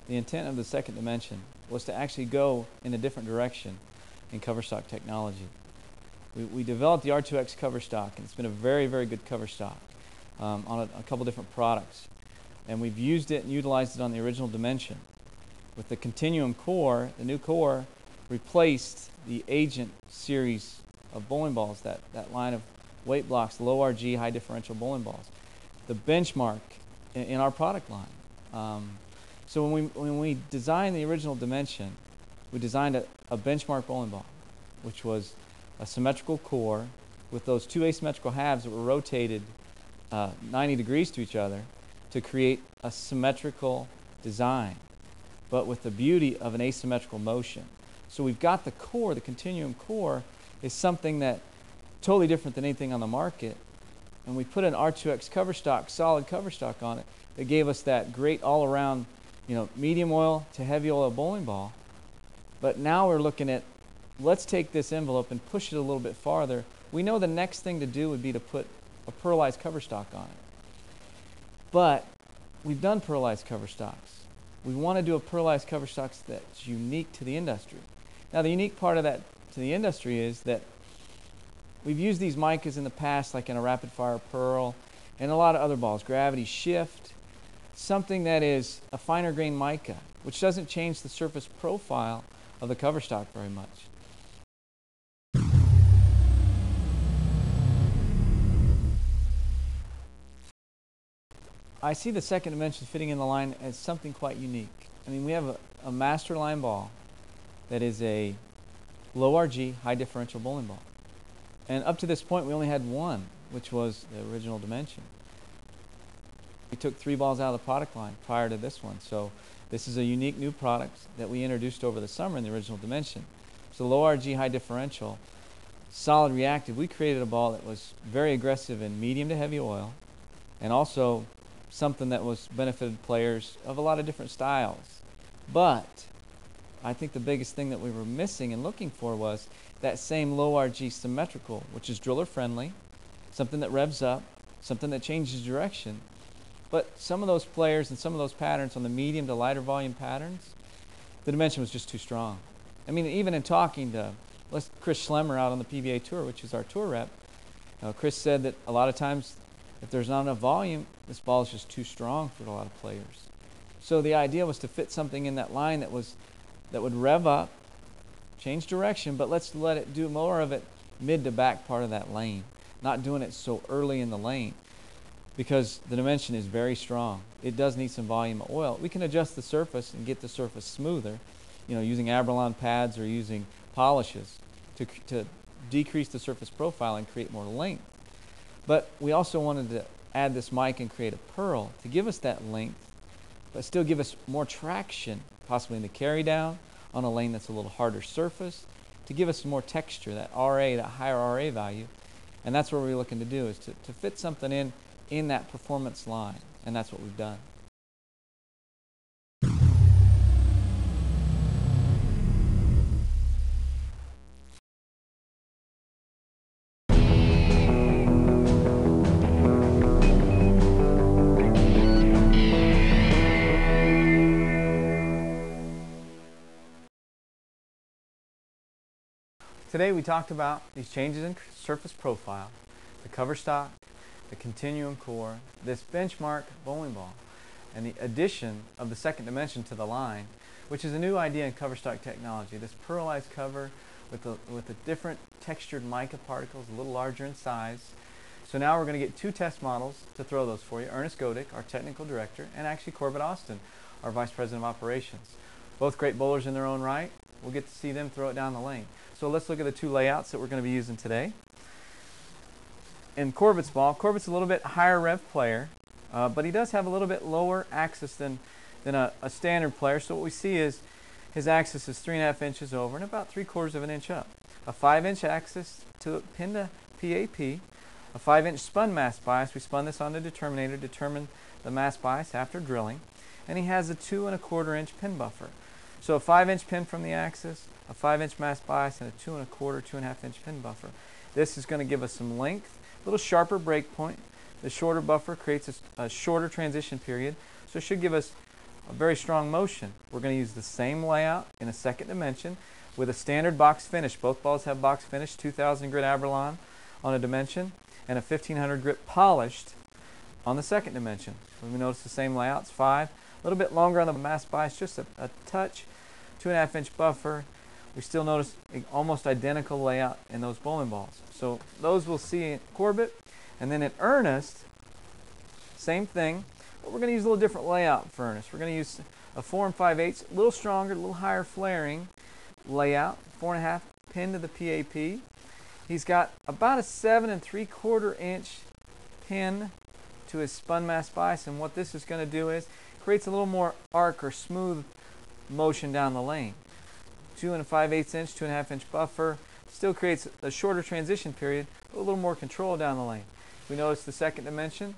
the intent of the second dimension was to actually go in a different direction in cover stock technology. We developed the R2X cover stock, and it's been a very, very good cover stock on a couple different products. And we've used it and utilized it on the original dimension. With the Continuum core, the new core replaced the Agent series of bowling balls, that line of weight blocks, low RG, high differential bowling balls. The benchmark in our product line. So when we designed the original dimension, we designed a benchmark bowling ball, which was a symmetrical core with those two asymmetrical halves that were rotated 90 degrees to each other to create a symmetrical design, but with the beauty of an asymmetrical motion. So we've got the core, the Continuum core is something that totally different than anything on the market. And we put an R2X cover stock, solid cover stock on it that gave us that great all-around, medium oil to heavy oil bowling ball. But now we're looking at, let's take this envelope and push it a little bit farther. We know the next thing to do would be to put a pearlized cover stock on it. But we've done pearlized cover stocks. We want to do a pearlized cover stock that's unique to the industry. Now, the unique part of that to the industry is that we've used these micas in the past, like in a rapid fire pearl and a lot of other balls, gravity shift, something that is a finer grain mica, which doesn't change the surface profile of the cover stock very much. I see the second dimension fitting in the line as something quite unique. I mean, we have a master line ball that is a low RG, high differential bowling ball. And up to this point, we only had one, which was the original dimension. We took 3 balls out of the product line prior to this one. So this is a unique new product that we introduced over the summer in the original dimension. So low RG, high differential, solid reactive. We created a ball that was very aggressive in medium to heavy oil, and also something that was benefited players of a lot of different styles. But I think the biggest thing that we were missing and looking for was that same low RG symmetrical, which is driller friendly, something that revs up, something that changes direction. But some of those players and some of those patterns on the medium to lighter volume patterns, the dimension was just too strong. I mean, even in talking to Chris Schlemmer out on the PBA Tour, which is our tour rep, Chris said that a lot of times if there's not enough volume, this ball is just too strong for a lot of players. So the idea was to fit something in that line that would rev up, change direction, but let's let it do more of it mid to back part of that lane, not doing it so early in the lane, because the dimension is very strong. It does need some volume of oil. We can adjust the surface and get the surface smoother, using Abralon pads or using polishes to decrease the surface profile and create more length. But we also wanted to add this mic and create a pearl to give us that length, but still give us more traction, possibly in the carry down on a lane that's a little harder surface, to give us more texture, that RA, that higher RA value. And that's what we're looking to do, is to fit something in that performance line. And that's what we've done. Today we talked about these changes in surface profile, the cover stock, the Continuum core, this benchmark bowling ball, and the addition of the second dimension to the line, which is a new idea in cover stock technology. This pearlized cover with the different textured mica particles, a little larger in size. So now we're going to get 2 test models to throw those for you. Earnest, our technical director, and actually Corbett, our vice president of operations. Both great bowlers in their own right. We'll get to see them throw it down the lane. So let's look at the 2 layouts that we're going to be using today. In Corbett's ball, Corbett's a little bit higher rev player, but he does have a little bit lower axis than a standard player. So what we see is his axis is 3.5 inches over and about 3/4 of an inch up. A 5-inch axis to pin to PAP, a 5-inch spun mass bias. We spun this on the determinator, determined the mass bias after drilling, and he has a 2.25 inch pin buffer. So a 5-inch pin from the axis, a 5-inch mass bias, and a 2.25, 2.5 inch pin buffer. This is going to give us some length, a little sharper break point. The shorter buffer creates a shorter transition period, so it should give us a very strong motion. We're going to use the same layout in a second dimension with a standard box finish. Both balls have box finish, 2000 grit Abralon on a dimension and a 1500 grit polished on the second dimension. When we notice the same layouts, 5, a little bit longer on the mass bias, just a touch, 2.5 inch buffer. We still notice almost identical layout in those bowling balls. So those we'll see in Corbett. And then at Earnest, same thing, but we're going to use a little different layout for Earnest. We're going to use a 4 5/8, a little stronger, a little higher flaring layout, 4.5 pin to the PAP. He's got about a 7 3/4 inch pin to his spun mass bias, and what this is going to do is creates a little more arc or smooth motion down the lane. 2 5/8 inch, 2.5 inch buffer, still creates a shorter transition period, but a little more control down the lane. We notice the second dimension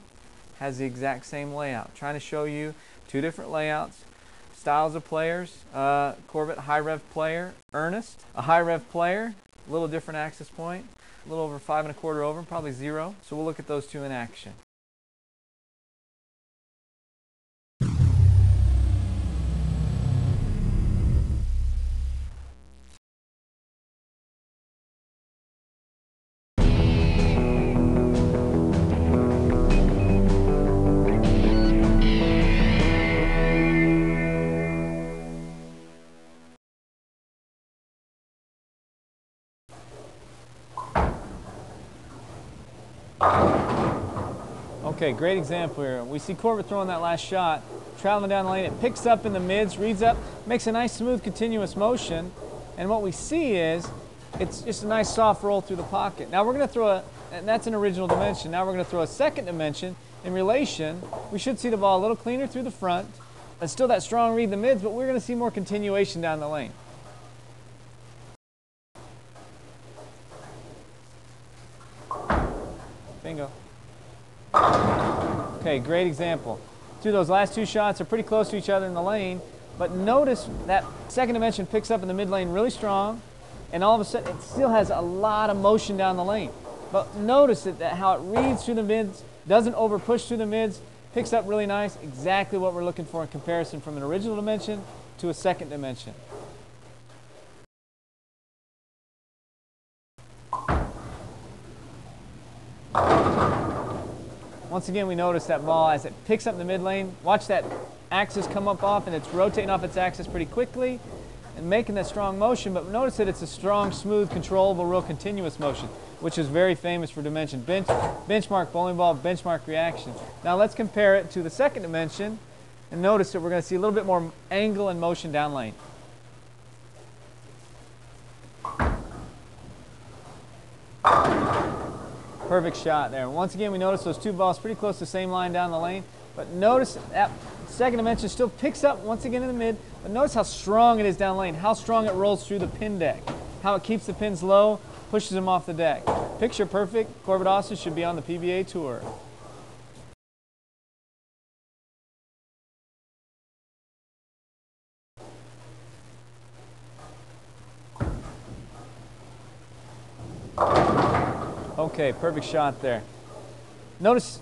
has the exact same layout. Trying to show you two different layouts, styles of players. Corbett, high rev player. Earnest, a high rev player, a little different axis point, a little over 5 1/4 over, probably 0. So we'll look at those two in action. Okay, great example here. We see Corbett throwing that last shot, traveling down the lane. It picks up in the mids, reads up, makes a nice smooth continuous motion. And what we see is it's just a nice soft roll through the pocket. Now we're going to throw and that's an original dimension. Now we're going to throw a second dimension in relation. We should see the ball a little cleaner through the front. It's still that strong read the mids, but we're going to see more continuation down the lane. Bingo. Okay, great example. Those last two shots are pretty close to each other in the lane, but notice that second dimension picks up in the mid lane really strong, and all of a sudden it still has a lot of motion down the lane. But notice that how it reads through the mids, doesn't over push through the mids, picks up really nice, exactly what we're looking for in comparison from an original dimension to a second dimension. Once again, we notice that ball as it picks up the mid lane. Watch that axis come up off, and it's rotating off its axis pretty quickly and making that strong motion. But notice that it's a strong, smooth, controllable, real continuous motion, which is very famous for dimension. Benchmark bowling ball, benchmark reaction. Now let's compare it to the second dimension, and notice that we're going to see a little bit more angle and motion down lane. Perfect shot there. Once again, we notice those two balls pretty close to the same line down the lane. But notice that second dimension still picks up once again in the mid. But notice how strong it is down lane, how strong it rolls through the pin deck, how it keeps the pins low, pushes them off the deck. Picture perfect. Corbett Austin should be on the PBA Tour. Okay, perfect shot there. Notice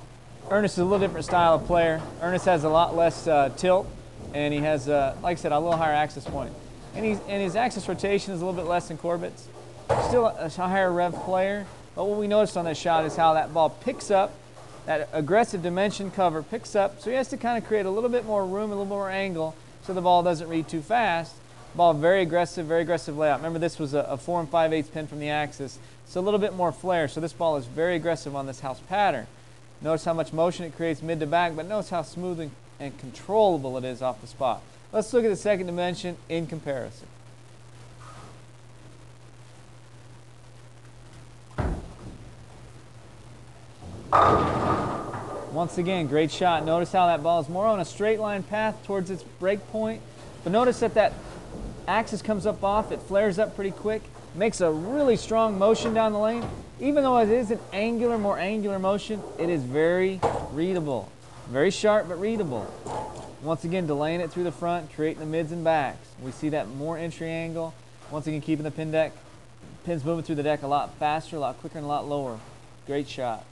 Earnest is a little different style of player. Earnest has a lot less tilt, and he has, like I said, a little higher axis point. And his axis rotation is a little bit less than Corbett's. Still a higher rev player, but what we noticed on that shot is how that ball picks up, that aggressive dimension cover picks up, so he has to kind of create a little bit more room, a little more angle, so the ball doesn't read too fast. Ball very aggressive layout. Remember, this was a 4 5/8 pin from the axis. So a little bit more flare. So this ball is very aggressive on this house pattern. Notice how much motion it creates mid to back, but notice how smooth and controllable it is off the spot. Let's look at the second dimension in comparison. Once again, great shot. Notice how that ball is more on a straight line path towards its break point. But notice that axis comes up off, it flares up pretty quick, makes a really strong motion down the lane. Even though it is an angular, more angular motion, it is very readable. Very sharp, but readable. Once again, delaying it through the front, creating the mids and backs. We see that more entry angle. Once again, keeping the pins moving through the deck a lot faster, a lot quicker, and a lot lower. Great shot.